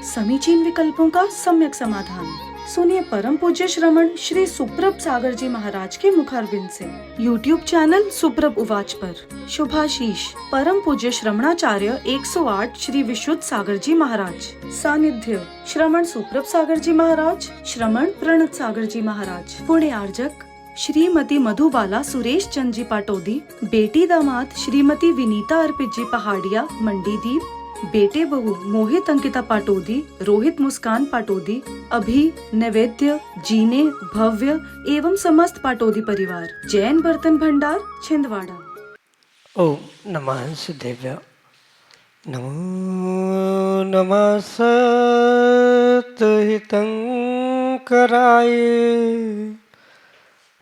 समीचीन विकल्पों का सम्यक समाधान। सुनिए परम पूज्य श्रमण श्री सुप्रभ सागर जी महाराज के मुखारबिंद से YouTube चैनल सुप्रभ उवाच पर शुभाशीष परम पूज्य श्रमणाचार्य 108 श्री विशुद्ध सागर जी महाराज। सानिध्य श्रमण सुप्रभ सागर जी महाराज, श्रमण प्रणत सागर जी महाराज। पुण्य आर्जक श्रीमती मधुबाला सुरेश चंद जी पाटोदी, बेटी दामाद श्रीमती विनीता अर्पित जी पहाड़िया मंडीदीप, बेटे बहू मोहित अंकिता पाटोदी, रोहित मुस्कान पाटोदी, अभी नैवेद्य जीने भव्य एवं समस्त पाटोदी परिवार। जैन बर्तन भंडार छिंदवाड़ा। ओम नमः सिद्धेभ्य। नमो नमः सत्हितंकराय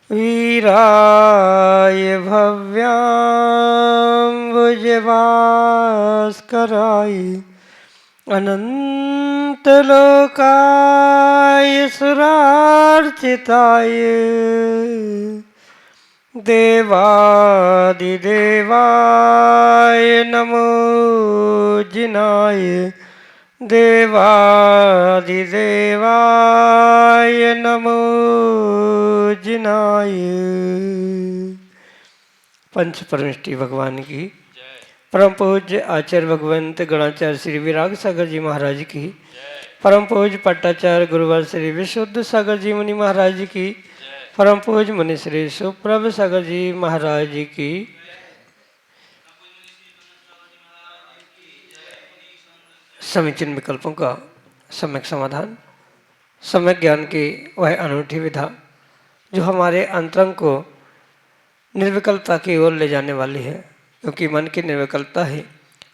वीराय भव्याम्बुजभास्कराय अनंतलोकाय सुरार्चिताय देवादिदेवाय नमो जिनाय देवादिदेवाय नमो जिनाय। पंच परमेष्टि भगवान की, परम पूज्य आचार्य भगवंत गणाचार्य श्री विराग सागर जी महाराज की, परम पूज्य पट्टाचार्य गुरुवर श्री विशुद्ध सागर जी मुनि महाराज की, परम पूज्य मुनि श्री सुप्रभ सागर जी महाराज की। समीचीन विकल्पों का सम्यक समाधान। सम्यक ज्ञान की वह अनूठी विधा जो हमारे अंतरंग को निर्विकल्पता की ओर ले जाने वाली है, क्योंकि मन की निर्विकल्पता ही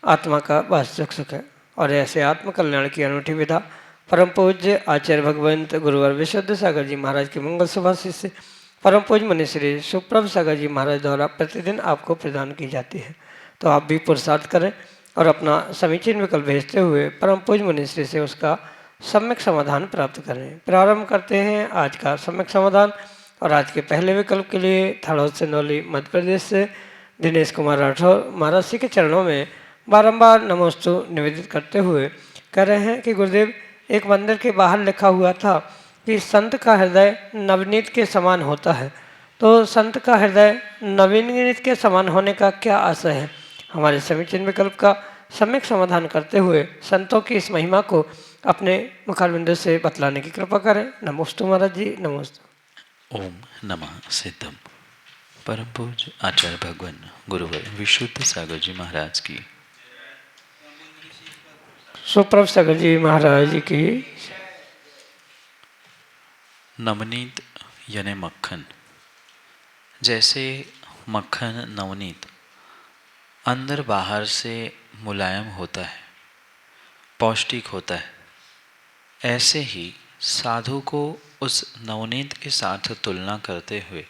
आत्मा का वास्तविक सुख है। और ऐसे आत्म कल्याण की अनूठी विधा परम पूज्य आचार्य भगवंत गुरुवर विशुद्ध सागर जी महाराज की मंगल सुभाषित से परम पूज्य मुनि श्री सुप्रभ सागर जी महाराज द्वारा प्रतिदिन आपको प्रदान की जाती है। तो आप भी पुरुषार्थ करें और अपना समीचीन विकल्प भेजते हुए परम पूज्य मुनि श्री से उसका सम्यक समाधान प्राप्त करें। प्रारंभ करते हैं आज का सम्यक समाधान। और आज के पहले विकल्प के लिए थड़ौद से नौली मध्य प्रदेश से दिनेश कुमार राठौर महाराज जी के चरणों में बारंबार नमोस्तु निवेदित करते हुए कह रहे हैं कि गुरुदेव, एक मंदिर के बाहर लिखा हुआ था कि संत का हृदय नवनीत के समान होता है। तो संत का हृदय नवनीत के समान होने का क्या आशय है? हमारे समीचीन विकल्प का सम्यक समाधान करते हुए संतों की इस महिमा को अपने मुखारबिंद से बतलाने की कृपा करें। नमोस्तु महाराज जी, नमोस्तु। ओम नमः सिद्धम। परम पूज्य आचार्य भगवान गुरुवर विशुद्ध सागर जी महाराज की, सुप्रभ सागर जी महाराज की। नवनीत यानी मक्खन। जैसे मक्खन नवनीत अंदर बाहर से मुलायम होता है, पौष्टिक होता है, ऐसे ही साधु को उस नवनीत के साथ तुलना करते हुए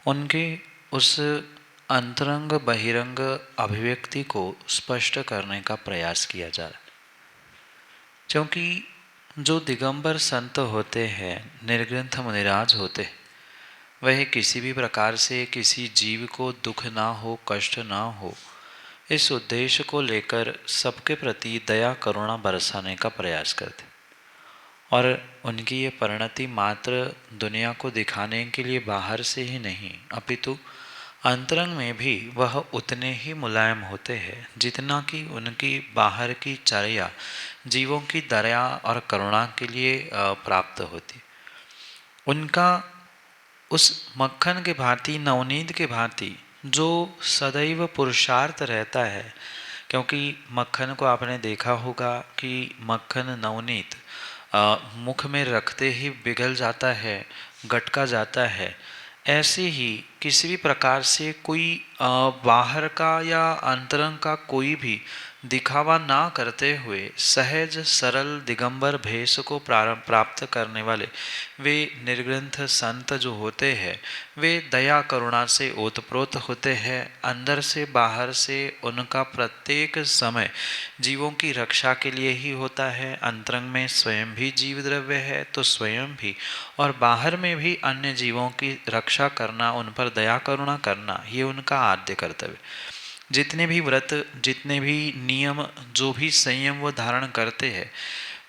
उनके उस अंतरंग बहिरंग अभिव्यक्ति को स्पष्ट करने का प्रयास किया जा रहा है। क्योंकि जो दिगंबर संत होते हैं, निर्ग्रंथ मुनिराज होते हैं, वह किसी भी प्रकार से किसी जीव को दुख ना हो, कष्ट ना हो, इस उद्देश्य को लेकर सबके प्रति दया करुणा बरसाने का प्रयास करते। और उनकी ये परिणति मात्र दुनिया को दिखाने के लिए बाहर से ही नहीं, अपितु अंतरंग में भी वह उतने ही मुलायम होते हैं जितना कि उनकी बाहर की चर्या जीवों की दया और करुणा के लिए प्राप्त होती। उनका उस मक्खन के भांति, नवनीत के भांति जो सदैव पुरुषार्थ रहता है, क्योंकि मक्खन को आपने देखा होगा कि मक्खन नवनीत मुख में रखते ही पिघल जाता है, गटका जाता है। ऐसे ही किसी भी प्रकार से कोई बाहर का या अंतरंग का कोई भी दिखावा ना करते हुए सहज सरल दिगंबर भेष को प्राप्त करने वाले वे निर्ग्रंथ संत जो होते हैं, वे दया करुणा से ओतप्रोत होते हैं। अंदर से बाहर से उनका प्रत्येक समय जीवों की रक्षा के लिए ही होता है। अंतरंग में स्वयं भी जीव द्रव्य है तो स्वयं भी, और बाहर में भी अन्य जीवों की रक्षा करना, उन पर दया करुणा करना, ये उनका आद्य कर्तव्य। जितने भी व्रत, जितने भी नियम, जो भी संयम वो धारण करते हैं,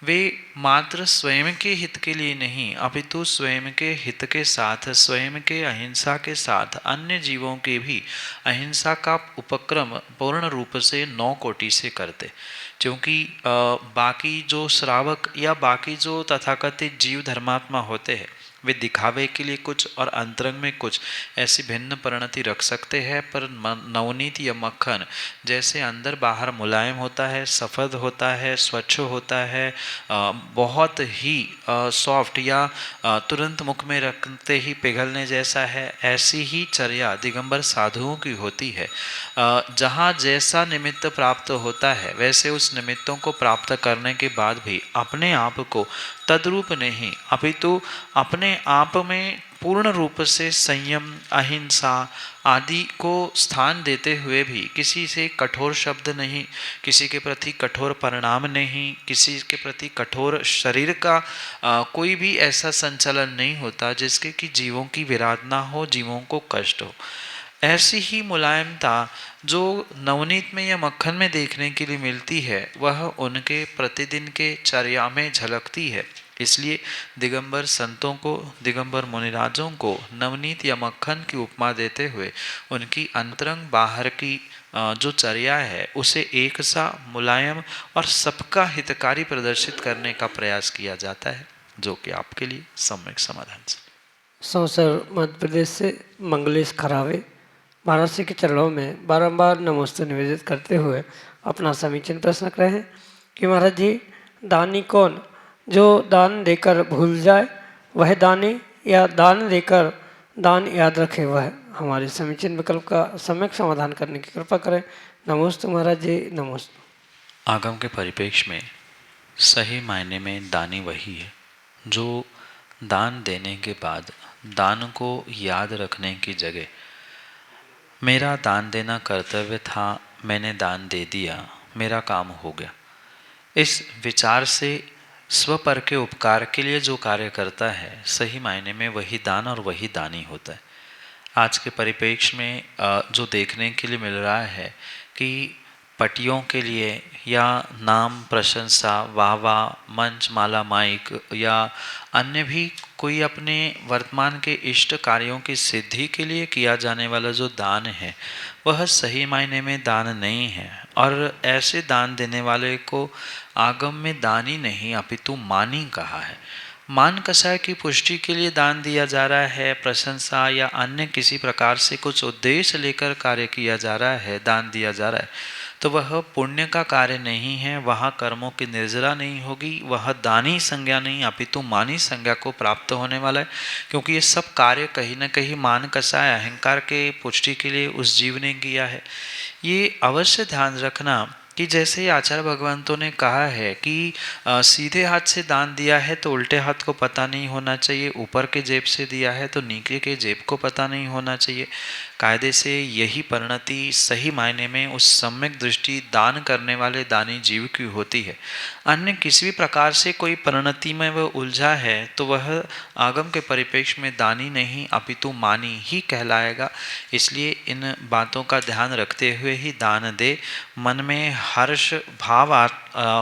वे मात्र स्वयं के हित के लिए नहीं अपितु स्वयं के हित के साथ स्वयं के अहिंसा के साथ अन्य जीवों के भी अहिंसा का उपक्रम पूर्ण रूप से 9 कोटि से करते। क्योंकि बाकी जो श्रावक या बाकी जो तथाकथित जीव धर्मात्मा होते हैं वे दिखावे के लिए कुछ और अंतरंग में कुछ ऐसी भिन्न परिणति रख सकते हैं, पर नवनीत या मक्खन जैसे अंदर बाहर मुलायम होता है, सफ़ेद होता है, स्वच्छ होता है, बहुत ही सॉफ्ट या तुरंत मुख में रखते ही पिघलने जैसा है, ऐसी ही चर्या दिगंबर साधुओं की होती है। जहाँ जैसा निमित्त प्राप्त होता है वैसे उस निमित्तों को प्राप्त करने के बाद भी अपने आप को तद्रूप नहीं अपितु अपने आप में पूर्ण रूप से संयम अहिंसा आदि को स्थान देते हुए भी किसी से कठोर शब्द नहीं, किसी के प्रति कठोर परिणाम नहीं, किसी के प्रति कठोर शरीर का कोई भी ऐसा संचलन नहीं होता जिसके कि जीवों की विराधना हो, जीवों को कष्ट हो। ऐसी ही मुलायमता जो नवनीत में या मक्खन में देखने के लिए मिलती है वह उनके प्रतिदिन के चर्या में झलकती है। इसलिए दिगंबर संतों को, दिगंबर मुनिराजों को नवनीत या मक्खन की उपमा देते हुए उनकी अंतरंग बाहर की जो चर्या है उसे एक सा मुलायम और सबका हितकारी प्रदर्शित करने का प्रयास किया जाता है, जो कि आपके लिए सम्यक समाधान से। संसर मध्य प्रदेश से मंगलेश खरावे महाराज जी के चरणों में बारंबार नमस्ते निवेदित करते हुए अपना समीचीन प्रश्न रहे हैं कि महाराज जी, दानी कौन? जो दान देकर भूल जाए वह दानी, या दान देकर दान याद रखे वह? हमारे समीचीन विकल्प का सम्यक समाधान करने की कृपा करें। नमोस्तु महाराज जी, नमोस्तु। आगम के परिप्रेक्ष्य में सही मायने में दानी वही है जो दान देने के बाद दान को याद रखने की जगह मेरा दान देना कर्तव्य था, मैंने दान दे दिया, मेरा काम हो गया, इस विचार से स्वपर के उपकार के लिए जो कार्य करता है सही मायने में वही दान और वही दानी होता है। आज के परिप्रेक्ष्य में जो देखने के लिए मिल रहा है कि पटियों के लिए या नाम प्रशंसा वाह वाह मंच माला माइक या अन्य भी कोई अपने वर्तमान के इष्ट कार्यों की सिद्धि के लिए किया जाने वाला जो दान है वह सही मायने में दान नहीं है। और ऐसे दान देने वाले को आगम में दानी नहीं अपितु मानी कहा है। मान कषाय की पुष्टि के लिए दान दिया जा रहा है, प्रशंसा या अन्य किसी प्रकार से कुछ उद्देश्य लेकर कार्य किया जा रहा है, दान दिया जा रहा है, तो वह पुण्य का कार्य नहीं है, वहाँ कर्मों की निर्जरा नहीं होगी, वह दानी संज्ञा नहीं अपितु मानी संज्ञा को प्राप्त होने वाला है। क्योंकि ये सब कार्य कहीं न कहीं मान कषाय अहंकार के पुष्टि के लिए उस जीव ने किया है। ये अवश्य ध्यान रखना कि जैसे आचार्य भगवंतों ने कहा है कि सीधे हाथ से दान दिया है तो उल्टे हाथ को पता नहीं होना चाहिए, ऊपर के जेब से दिया है तो नीचे के जेब को पता नहीं होना चाहिए। कायदे से यही परिणति सही मायने में उस सम्यक दृष्टि दान करने वाले दानी जीव की होती है। अन्य किसी भी प्रकार से कोई परिणति में वह उलझा है तो वह आगम के परिप्रेक्ष्य में दानी नहीं अपितु मानी ही कहलाएगा। इसलिए इन बातों का ध्यान रखते हुए ही दान दे। मन में हर्ष भाव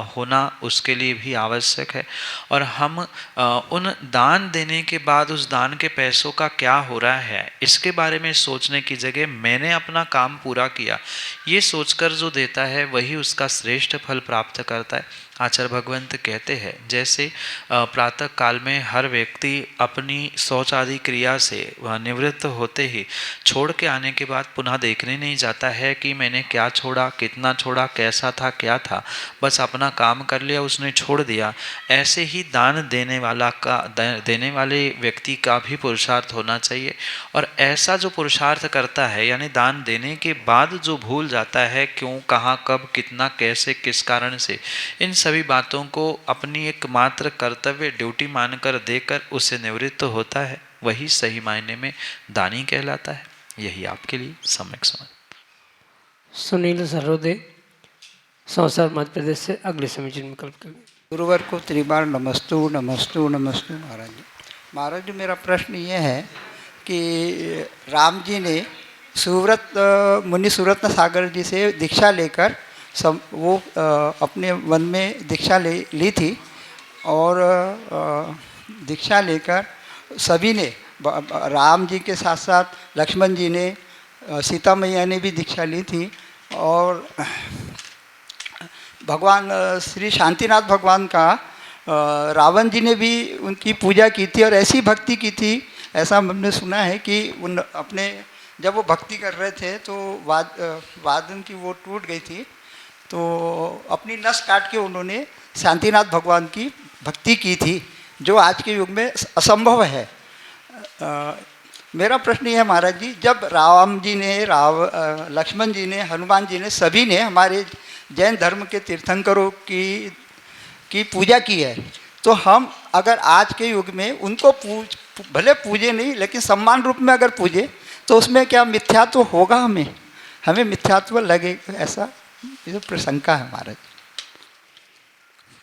होना उसके लिए भी आवश्यक है। और हम उन दान देने के बाद उस दान के पैसों का क्या हो रहा है इसके बारे में सोचने की जगह मैंने अपना काम पूरा किया ये सोचकर जो देता है वही उसका श्रेष्ठ फल प्राप्त करता है। आचार्य भगवंत कहते हैं जैसे प्रातः काल में हर व्यक्ति अपनी शौच आदि क्रिया से निवृत्त होते ही छोड़ के आने के बाद पुनः देखने नहीं जाता है कि मैंने क्या छोड़ा, कितना छोड़ा, कैसा था, क्या था, बस अपना काम कर लिया, उसने छोड़ दिया। ऐसे ही दान देने वाले व्यक्ति का भी पुरुषार्थ होना चाहिए। और ऐसा जो पुरुषार्थ करता है यानी दान देने के बाद जो भूल जाता है क्यों, कहाँ, कब, कितना, कैसे, किस कारण से, इन सभी बातों को अपनी एक मात्र कर्तव्य ड्यूटी मानकर देकर उससे निवृत्त होता है वही सही मायने में दानी कहलाता है। यही आपके लिए सम्यक समझ। सुनील सरोदे संसर मध्य प्रदेश से अगले समीचीन विकल्प करेंगे। गुरुवर को त्रिबार नमस्तु नमस्तु नमस्तु। महाराज जी, महाराज जी मेरा प्रश्न ये है कि राम जी ने मुनि सुरत्न सागर जी से दीक्षा लेकर वो अपने वन में दीक्षा ली थी और दीक्षा लेकर सभी ने राम जी के साथ साथ लक्ष्मण जी ने, सीता मैया ने भी दीक्षा ली थी, और भगवान श्री शांतिनाथ भगवान का रावण जी ने भी उनकी पूजा की थी और ऐसी भक्ति की थी। ऐसा हमने सुना है कि उन अपने जब वो भक्ति कर रहे थे तो वादन की वो टूट गई थी, तो अपनी नस काट के उन्होंने शांतिनाथ भगवान की भक्ति की थी, जो आज के युग में असंभव है। मेरा प्रश्न ये है महाराज जी, जब राम जी ने लक्ष्मण जी ने, हनुमान जी ने, सभी ने हमारे जैन धर्म के तीर्थंकरों की पूजा की है, तो हम अगर आज के युग में उनको भले पूजे नहीं लेकिन सम्मान रूप में अगर पूजे तो उसमें क्या मिथ्यात्व होगा? हमें मिथ्यात्व लगे, ऐसा ये प्रशंका है महाराज।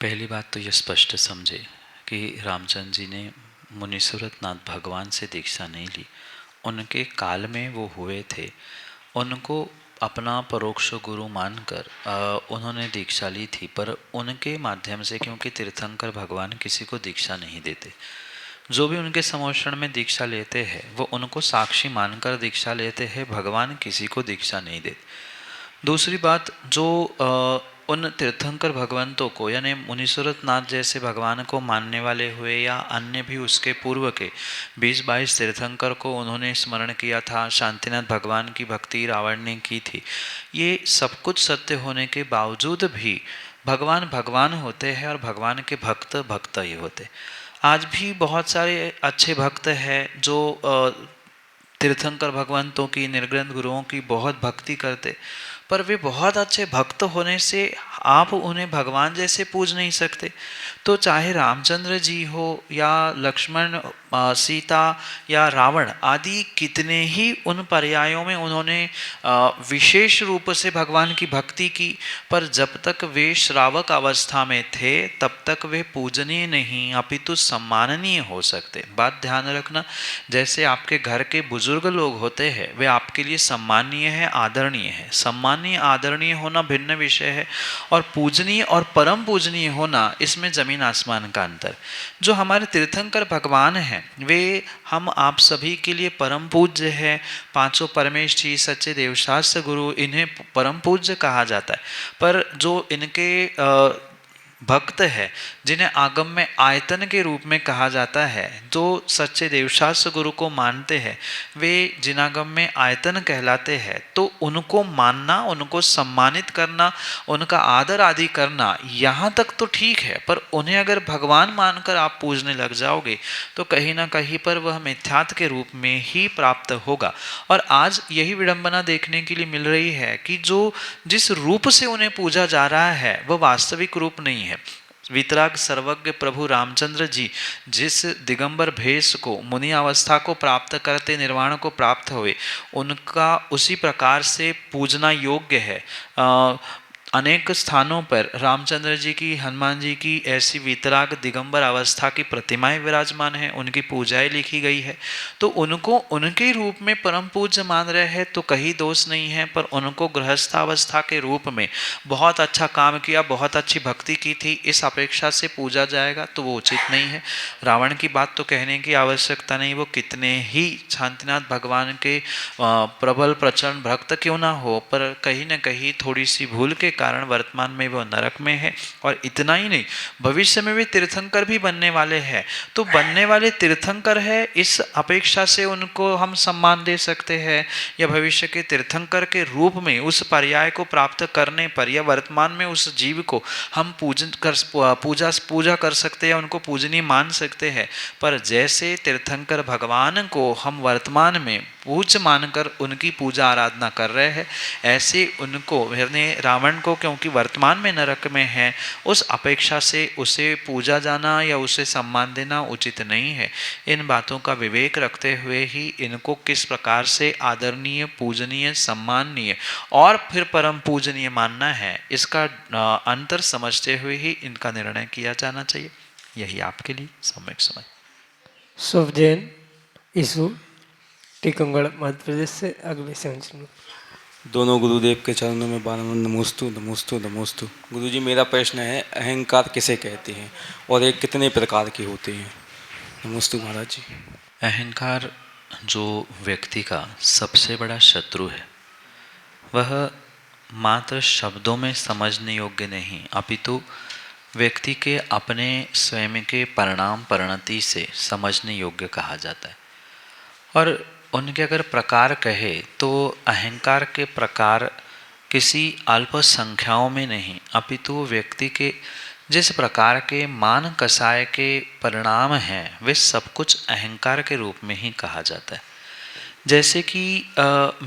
पहली बात तो ये स्पष्ट समझे कि रामचंद्र जी ने मुनिसुरत नाथ भगवान से दीक्षा नहीं ली। उनके काल में वो हुए थे, उनको अपना परोक्ष गुरु मानकर उन्होंने दीक्षा ली थी, पर उनके माध्यम से, क्योंकि तीर्थंकर भगवान किसी को दीक्षा नहीं देते, जो भी उनके समोषण में दीक्षा लेते हैं वो उनको साक्षी मानकर दीक्षा लेते हैं, भगवान किसी को दीक्षा नहीं देते। दूसरी बात, जो उन तीर्थंकर भगवंतों को यानी मुनिसुरत नाथ जैसे भगवान को मानने वाले हुए या अन्य भी उसके पूर्व के 20-22 तीर्थंकर को उन्होंने स्मरण किया था, शांतिनाथ भगवान की भक्ति रावण ने की थी, ये सब कुछ सत्य होने के बावजूद भी भगवान भगवान होते हैं और भगवान के भक्त भक्त ही होते। आज भी बहुत सारे अच्छे भक्त हैं जो तीर्थंकर भगवंतों की, निर्ग्रंथ गुरुओं की बहुत भक्ति करते, पर वे बहुत अच्छे भक्त होने से आप उन्हें भगवान जैसे पूज नहीं सकते। तो चाहे रामचंद्र जी हो या लक्ष्मण, सीता या रावण आदि, कितने ही उन पर्यायों में उन्होंने विशेष रूप से भगवान की भक्ति की, पर जब तक वे श्रावक अवस्था में थे तब तक वे पूजनीय नहीं अपितु सम्माननीय हो सकते। बात ध्यान रखना, जैसे आपके घर के बुजुर्ग लोग होते हैं वे आपके लिए सम्माननीय है, आदरणीय है। सम्माननीय आदरणीय होना भिन्न विषय है, और पूजनीय और परम पूजनीय होना, इसमें जमीन आसमान का अंतर। जो हमारे तीर्थंकर भगवान हैं वे हम आप सभी के लिए परम पूज्य है। पांचों परमेश जी, सच्चे देवशास्त्र गुरु, इन्हें परम पूज्य कहा जाता है। पर जो इनके भक्त है, जिन्हें आगम में आयतन के रूप में कहा जाता है, जो सच्चे देवशास्त्र गुरु को मानते हैं, वे जिनागम में आयतन कहलाते हैं। तो उनको मानना, उनको सम्मानित करना, उनका आदर आदि करना यहाँ तक तो ठीक है, पर उन्हें अगर भगवान मानकर आप पूजने लग जाओगे तो कहीं ना कहीं पर वह मिथ्यात्व के रूप में ही प्राप्त होगा। और आज यही विडंबना देखने के लिए मिल रही है कि जो जिस रूप से उन्हें पूजा जा रहा है वह वास्तविक रूप नहीं है। वितराग सर्वज्ञ प्रभु रामचंद्र जी जिस दिगंबर भेष को, मुनि अवस्था को प्राप्त करते निर्वाण को प्राप्त हुए, उनका उसी प्रकार से पूजना योग्य है। अनेक स्थानों पर रामचंद्र जी की, हनुमान जी की ऐसी वितराग दिगंबर अवस्था की प्रतिमाएं विराजमान हैं, उनकी पूजाएं लिखी गई है। तो उनको उनके रूप में परम पूज्य मान रहे हैं तो कहीं दोष नहीं है, पर उनको गृहस्थावस्था के रूप में बहुत अच्छा काम किया, बहुत अच्छी भक्ति की थी, इस अपेक्षा से पूजा जाएगा तो वो उचित नहीं है। रावण की बात तो कहने की आवश्यकता नहीं, वो कितने ही शांतिनाथ भगवान के प्रबल प्रचंड भक्त क्यों ना हो, पर कहीं ना कहीं थोड़ी सी भूल के कारण वर्तमान में वो नरक में है। और इतना ही नहीं, भविष्य में वे तीर्थंकर भी बनने वाले हैं। तो बनने वाले तीर्थंकर है, इस अपेक्षा से उनको हम सम्मान दे सकते हैं, या भविष्य के तीर्थंकर के रूप में उस पर्याय को प्राप्त करने पर, या वर्तमान में उस जीव को हम पूजा कर सकते हैं, उनको पूजनीय मान सकते हैं। पर जैसे तीर्थंकर भगवान को हम वर्तमान में पूज्य मानकर उनकी पूजा आराधना कर रहे हैं, ऐसे उनको, यानी रावण को, क्योंकि वर्तमान में नरक में है, उस अपेक्षा से उसे पूजा जाना या उसे सम्मान देना उचित नहीं है। इन बातों का विवेक रखते हुए ही इनको किस प्रकार से आदरणीय, पूजनीय, सम्माननीय और फिर परम पूजनीय मानना है, इसका अंतर समझते हुए ही इनका निर्णय किया जाना चाहिए। यही आपके लिए सम्यक समय। शुभ जैन ईसु टीकमगढ़ मध्य प्रदेश से अगले से दोनों गुरुदेव के चरणों में बारंबार नमोस्तु नमोस्तु नमोस्तु। गुरुजी, मेरा प्रश्न है, अहंकार किसे कहते हैं और ये कितने प्रकार के होते हैं? नमोस्तु महाराज जी। अहंकार जो व्यक्ति का सबसे बड़ा शत्रु है, वह मात्र शब्दों में समझने योग्य नहीं, अपितु व्यक्ति के अपने स्वयं के परिणाम परिणति से समझने योग्य कहा जाता है। और उनके अगर प्रकार कहे तो अहंकार के प्रकार किसी अल्प संख्याओं में नहीं, अपितु व्यक्ति के जिस प्रकार के मान कसाय के परिणाम हैं वे सब कुछ अहंकार के रूप में ही कहा जाता है। जैसे कि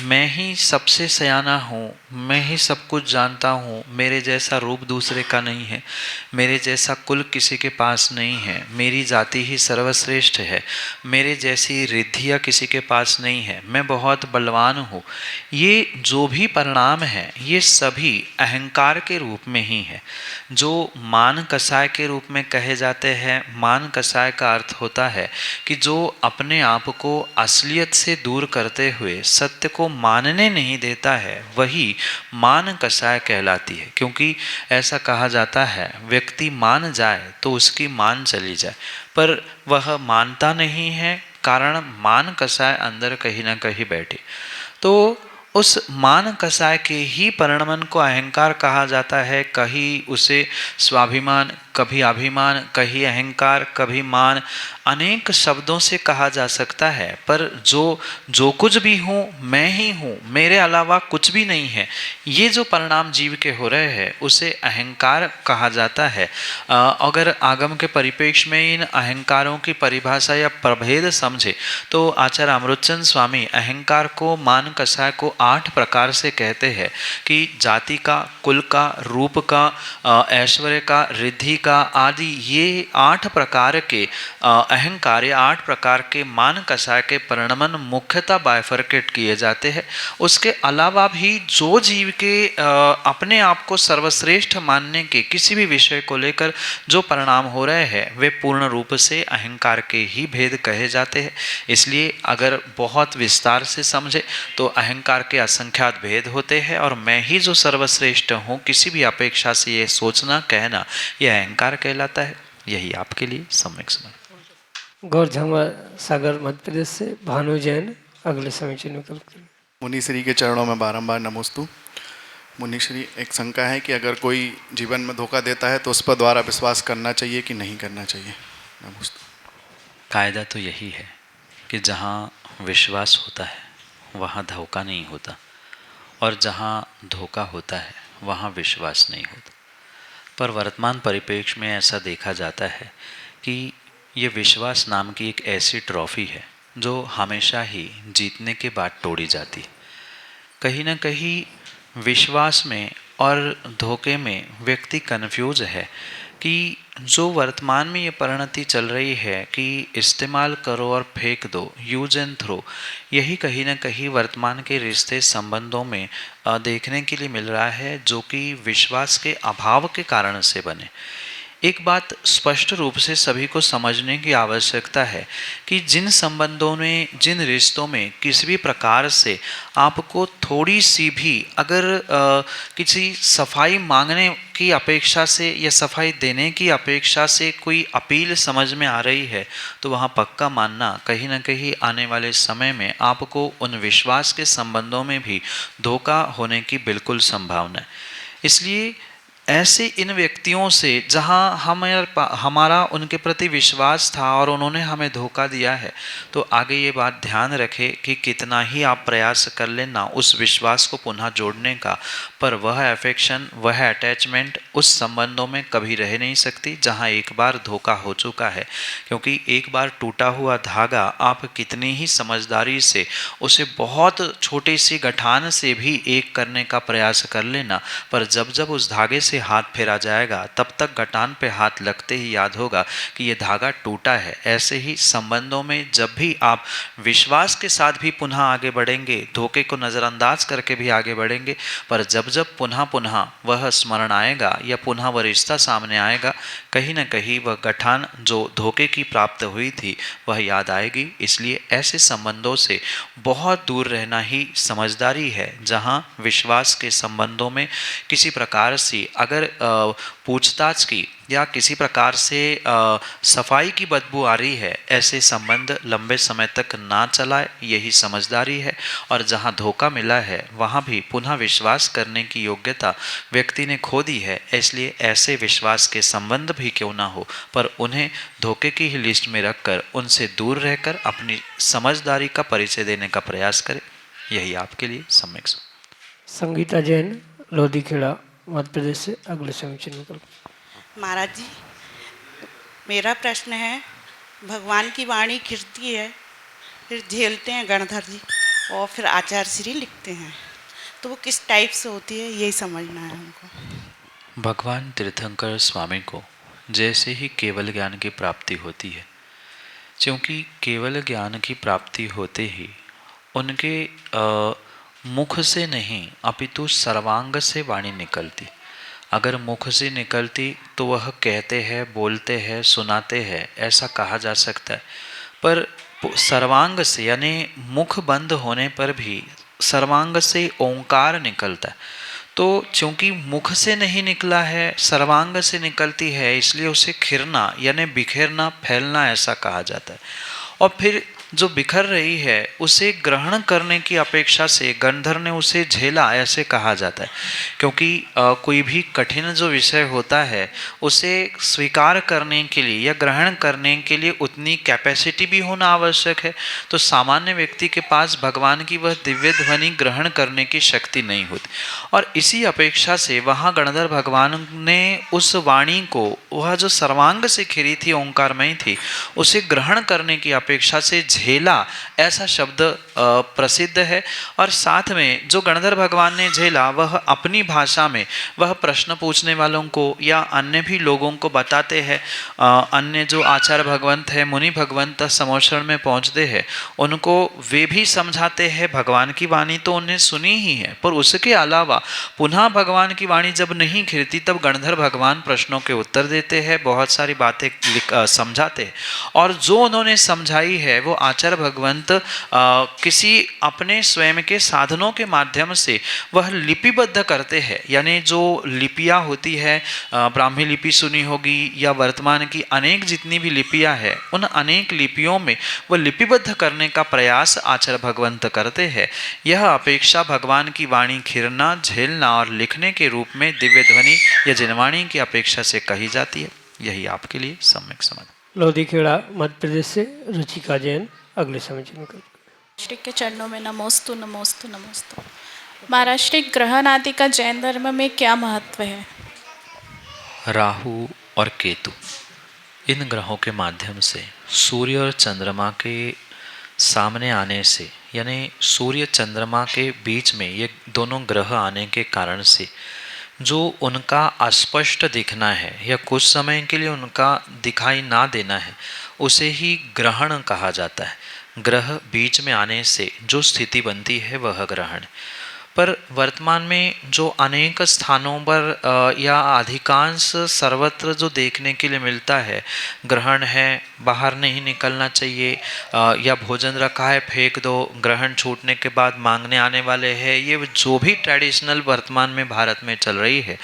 मैं ही सबसे सयाना हूँ, मैं ही सब कुछ जानता हूँ, मेरे जैसा रूप दूसरे का नहीं है, मेरे जैसा कुल किसी के पास नहीं है, मेरी जाति ही सर्वश्रेष्ठ है, मेरे जैसी रिद्धियाँ किसी के पास नहीं है, मैं बहुत बलवान हूँ, ये जो भी परिणाम है ये सभी अहंकार के रूप में ही है। जो मान कसाय के रूप में कहे जाते हैं, मान कसाय का अर्थ होता है कि जो अपने आप को असलियत से दूर करते हुए सत्य को मानने नहीं देता है, वही मान कसाय कहलाती है। क्योंकि ऐसा कहा जाता है, व्यक्ति मान जाए तो उसकी मान चली जाए, पर वह मानता नहीं है, कारण मान कसाय अंदर कहीं ना कहीं बैठे। तो उस मान कसाय के ही परिणमन को अहंकार कहा जाता है। कहीं उसे स्वाभिमान, कभी अभिमान, कहीं अहंकार, कभी मान, अनेक शब्दों से कहा जा सकता है। पर जो कुछ भी हूँ मैं ही हूँ, मेरे अलावा कुछ भी नहीं है, ये जो परिणाम जीव के हो रहे हैं उसे अहंकार कहा जाता है। अगर आगम के परिप्रेक्ष्य में इन अहंकारों की परिभाषा या प्रभेद समझे तो आचार्य अमृतचंद स्वामी अहंकार को, मान कसाय को 8 प्रकार से कहते हैं कि जाति का, कुल का, रूप का, ऐश्वर्य का, रिद्धि का आदि ये 8 प्रकार के अहंकार, 8 प्रकार के मान कसाय के परिणमन मुख्यतः बाइफरकेट किए जाते हैं। उसके अलावा भी जो जीव के अपने आप को सर्वश्रेष्ठ मानने के किसी भी विषय को लेकर जो परिणाम हो रहे हैं वे पूर्ण रूप से अहंकार के ही भेद कहे जाते हैं। इसलिए अगर बहुत विस्तार से समझे तो अहंकार के असंख्यात भेद होते हैं और मैं ही जो सर्वश्रेष्ठ हूँ किसी भी अपेक्षा से ये सोचना, कहना, यह अहंकार कहलाता है। यही आपके लिए सम्यक समझ। गौर झमा सागर मध्य प्रदेश से भानु जैन अगले समीचीन विकल्प के लिए। मुनि श्री के चरणों में बारंबार नमोस्तु। मुनि श्री, एक शंका है कि अगर कोई जीवन में धोखा देता है तो उस पर द्वारा विश्वास करना चाहिए कि नहीं करना चाहिए? नमोस्तु। कायदा तो यही है कि जहाँ विश्वास होता है वहाँ धोखा नहीं होता, और जहाँ धोखा होता है वहाँ विश्वास नहीं होता। पर वर्तमान परिप्रेक्ष्य में ऐसा देखा जाता है कि ये विश्वास नाम की एक ऐसी ट्रॉफी है जो हमेशा ही जीतने के बाद तोड़ी जाती है। कहीं ना कहीं विश्वास में और धोखे में व्यक्ति कन्फ्यूज है कि जो वर्तमान में ये परिणति चल रही है कि इस्तेमाल करो और फेंक दो, यूज एंड थ्रो, यही कहीं ना कहीं वर्तमान के रिश्ते संबंधों में देखने के लिए मिल रहा है, जो कि विश्वास के अभाव के कारण से बने। एक बात स्पष्ट रूप से सभी को समझने की आवश्यकता है कि जिन संबंधों में, जिन रिश्तों में किसी भी प्रकार से आपको थोड़ी सी भी अगर किसी सफाई मांगने की अपेक्षा से या सफाई देने की अपेक्षा से कोई अपील समझ में आ रही है तो वहाँ पक्का मानना कहीं ना कहीं आने वाले समय में आपको उन विश्वास के संबंधों में भी धोखा होने की बिल्कुल संभावना है। इसलिए ऐसे इन व्यक्तियों से जहाँ हमारा उनके प्रति विश्वास था और उन्होंने हमें धोखा दिया है, तो आगे ये बात ध्यान रखें कि कितना ही आप प्रयास कर लेना उस विश्वास को पुनः जोड़ने का, पर वह अफेक्शन, वह अटैचमेंट उस संबंधों में कभी रह नहीं सकती जहाँ एक बार धोखा हो चुका है। क्योंकि एक बार टूटा हुआ धागा आप कितनी ही समझदारी से उसे बहुत छोटी सी गठान से भी एक करने का प्रयास कर लेना, पर जब जब उस धागे से से हाथ फेरा जाएगा तब तक गटान पे हाथ लगते ही याद होगा कि ये धागा टूटा है। ऐसे ही संबंधों में जब भी आप विश्वास के साथ भी पुनः आगे बढ़ेंगे, धोखे को नज़रअंदाज करके भी आगे बढ़ेंगे, पर जब जब पुनः पुनः वह स्मरण आएगा या पुनः वह रिश्ता सामने आएगा, कहीं ना कहीं वह गठान जो धोखे की प्राप्त हुई थी वह याद आएगी। इसलिए ऐसे संबंधों से बहुत दूर रहना ही समझदारी है। जहाँ विश्वास के संबंधों में किसी प्रकार से अगर पूछताछ की या किसी प्रकार से सफाई की बदबू आ रही है, ऐसे संबंध लंबे समय तक ना चलाए, यही समझदारी है। और जहाँ धोखा मिला है वहाँ भी पुनः विश्वास करने की योग्यता व्यक्ति ने खो दी है। इसलिए ऐसे विश्वास के संबंध भी क्यों ना हो, पर उन्हें धोखे की ही लिस्ट में रखकर उनसे दूर रहकर अपनी समझदारी का परिचय देने का प्रयास करें। यही आपके लिए सम्यक संगीता जैन, लोधीखेड़ा, मध्य प्रदेश से अगले समीचीन विकल्प। महाराज जी, मेरा प्रश्न है, भगवान की वाणी खिरती है, फिर झेलते हैं गणधर जी और फिर आचार्य श्री लिखते हैं, तो वो किस टाइप से होती है, यही समझना है हमको। भगवान तीर्थंकर स्वामी को जैसे ही केवल ज्ञान की प्राप्ति होती है, क्योंकि केवल ज्ञान की प्राप्ति होते ही उनके मुख से नहीं अपितु सर्वांग से वाणी निकलती। अगर मुख से निकलती तो वह कहते हैं, बोलते हैं, सुनाते हैं, ऐसा कहा जा सकता है। पर सर्वांग से यानी मुख बंद होने पर भी सर्वांग से ओंकार निकलता है। तो चूंकि मुख से नहीं निकला है, सर्वांग से निकलती है, इसलिए उसे खिरना यानी बिखेरना, फैलना ऐसा कहा जाता है। और फिर जो बिखर रही है उसे ग्रहण करने की अपेक्षा से गंधर ने उसे झेला ऐसे कहा जाता है। क्योंकि कोई भी कठिन जो विषय होता है उसे स्वीकार करने के लिए या ग्रहण करने के लिए उतनी कैपेसिटी भी होना आवश्यक है। तो सामान्य व्यक्ति के पास भगवान की वह दिव्य ध्वनि ग्रहण करने की शक्ति नहीं होती। और इसी अपेक्षा से वहाँ गणधर भगवान ने उस वाणी को, वह जो सर्वांग से खिरी थी, ओंकारमयी थी, उसे ग्रहण करने की अपेक्षा से झेला ऐसा शब्द प्रसिद्ध है। और साथ में जो गणधर भगवान ने झेला वह अपनी भाषा में वह प्रश्न पूछने वालों को या अन्य भी लोगों को बताते हैं। अन्य जो आचार्य भगवंत है, मुनि भगवंत समोषण में पहुँचते हैं, उनको वे भी समझाते हैं। भगवान की वाणी तो उन्हें सुनी ही है, पर उसके अलावा पुनः भगवान की वाणी जब नहीं खिलती तब गणधर भगवान प्रश्नों के उत्तर देते हैं, बहुत सारी बातें समझाते हैं। और जो उन्होंने समझाई है वो आचार्य भगवंत किसी अपने स्वयं के साधनों के माध्यम से वह लिपिबद्ध करते हैं। यानी जो लिपियाँ होती है, ब्राह्मी लिपि सुनी होगी या वर्तमान की अनेक जितनी भी लिपियाँ हैं, उन अनेक लिपियों में वह लिपिबद्ध करने का प्रयास आचार्य भगवंत करते हैं। यह अपेक्षा भगवान की वाणी खिरना, झेलना और लिखने के रूप में दिव्य ध्वनि या जिनवाणी की अपेक्षा से कही जाती है। यही आपके लिए सम्यक समाधान। लोधीखेड़ा, मध्य प्रदेश से रुचिका जैन, अगले समीचीन विकल्प। श्री के चरणों में नमोस्तु नमोस्तु नमोस्तु। महाराज श्री, ग्रहण आदि का जैन धर्म में क्या महत्व है? राहु और केतु, इन ग्रहों के माध्यम से सूर्य और चंद्रमा के सामने आने से, यानी सूर्य चंद्रमा के बीच में ये दोनों ग्रह आने के कारण से जो उनका अस्पष्ट दिखना है या कुछ समय के लिए उनका दिखाई ना देना है, उसे ही ग्रहण कहा जाता है। ग्रह बीच में आने से जो स्थिति बनती है वह ग्रहण। पर वर्तमान में जो अनेक स्थानों पर या अधिकांश सर्वत्र जो देखने के लिए मिलता है, ग्रहण है, बाहर नहीं निकलना चाहिए, या भोजन रखा है फेंक दो, ग्रहण छूटने के बाद मांगने आने वाले हैं, ये जो भी ट्रेडिशनल वर्तमान में भारत में चल रही है,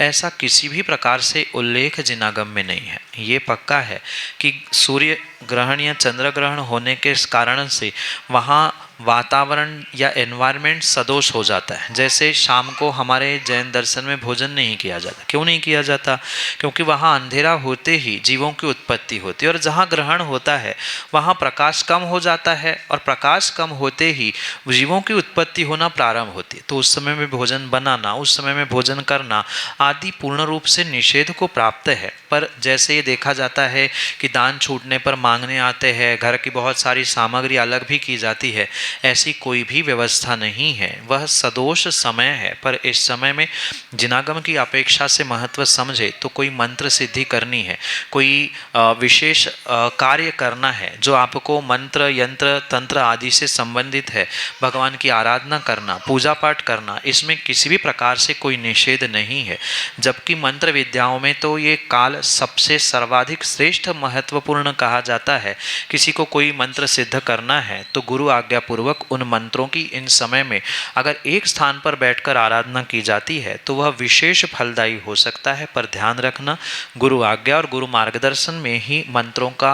ऐसा किसी भी प्रकार से उल्लेख जिनागम में नहीं है। ये पक्का है कि सूर्य ग्रहण या चंद्र ग्रहण होने के कारण से वहाँ वातावरण या एनवायरनमेंट सदोष हो जाता है। जैसे शाम को हमारे जैन दर्शन में भोजन नहीं किया जाता। क्यों नहीं किया जाता? क्योंकि वहाँ अंधेरा होते ही जीवों की उत्पत्ति होती है, और जहाँ ग्रहण होता है वहाँ प्रकाश कम हो जाता है, और प्रकाश कम होते ही जीवों की उत्पत्ति होना प्रारंभ होती है। तो उस समय में भोजन बनाना, उस समय में भोजन करना आदि पूर्ण रूप से निषेध को प्राप्त है। पर जैसे ये देखा जाता है कि दान छूटने पर मांगने आते हैं, घर की बहुत सारी सामग्री अलग भी की जाती है, ऐसी कोई भी व्यवस्था नहीं है, वह सदोष समय है। पर इस समय में जिनागम की अपेक्षा से महत्व समझे तो कोई मंत्र सिद्धि करनी है, कोई विशेष कार्य करना है जो आपको मंत्र यंत्र तंत्र आदि से संबंधित है, भगवान की आराधना करना, पूजा पाठ करना, इसमें किसी भी प्रकार से कोई निषेध नहीं है। जबकि मंत्र विद्याओं में तो ये काल सबसे सर्वाधिक श्रेष्ठ महत्वपूर्ण कहा जाता है। किसी को कोई मंत्र सिद्ध करना है तो गुरु आज्ञा पूर्वक उन मंत्रों की इन समय में अगर एक स्थान पर बैठकर आराधना की जाती है तो वह विशेष फलदायी हो सकता है। पर ध्यान रखना, गुरु आज्ञा और गुरु मार्गदर्शन में ही मंत्रों का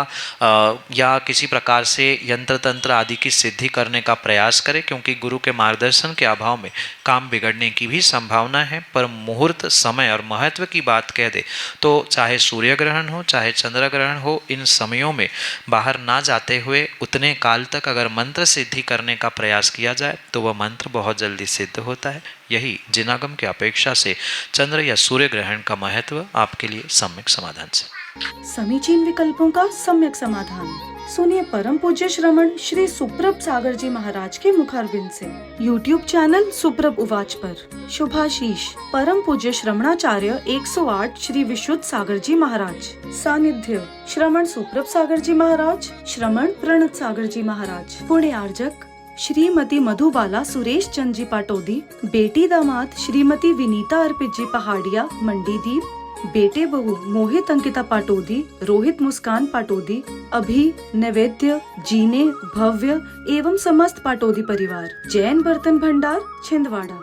या किसी प्रकार से यंत्र तंत्र आदि की सिद्धि करने का प्रयास करें, क्योंकि गुरु के मार्गदर्शन के अभाव में काम बिगड़ने की भी संभावना है। पर मुहूर्त समय और महत्व की बात कह दे तो चाहे सूर्य ग्रहण हो चाहे चंद्र ग्रहण हो, इन समयों में बाहर ना जाते हुए उतने काल तक अगर मंत्र सिद्धि करने का प्रयास किया जाए तो वह मंत्र बहुत जल्दी सिद्ध होता है। यही जिनागम की अपेक्षा से चंद्र या सूर्य ग्रहण का महत्व आपके लिए सम्यक समाधान से। समीचीन विकल्पों का सम्यक समाधान सुनिए परम पूज्य श्रमण श्री सुप्रभ सागर जी महाराज के मुखारबिंद से। YouTube चैनल सुप्रभ उवाच पर शुभाशीष परम पूज्य श्रमणाचार्य 108 श्री विशुद्ध सागर जी महाराज। सानिध्य श्रमण सुप्रभ सागर जी महाराज, श्रमण प्रणत सागर जी महाराज। पुण्य आर्जक श्रीमती मधुबाला सुरेश चंद जी पाटोदी, बेटी दामाद श्रीमती विनीता अर्पित जी पहाड़िया मंडीदीप, बेटे बहू मोहित अंकिता पाटोदी, रोहित मुस्कान पाटोदी, अभी नैवेद्य जीने भव्य एवं समस्त पाटोदी परिवार। जैन बर्तन भंडार छिंदवाड़ा।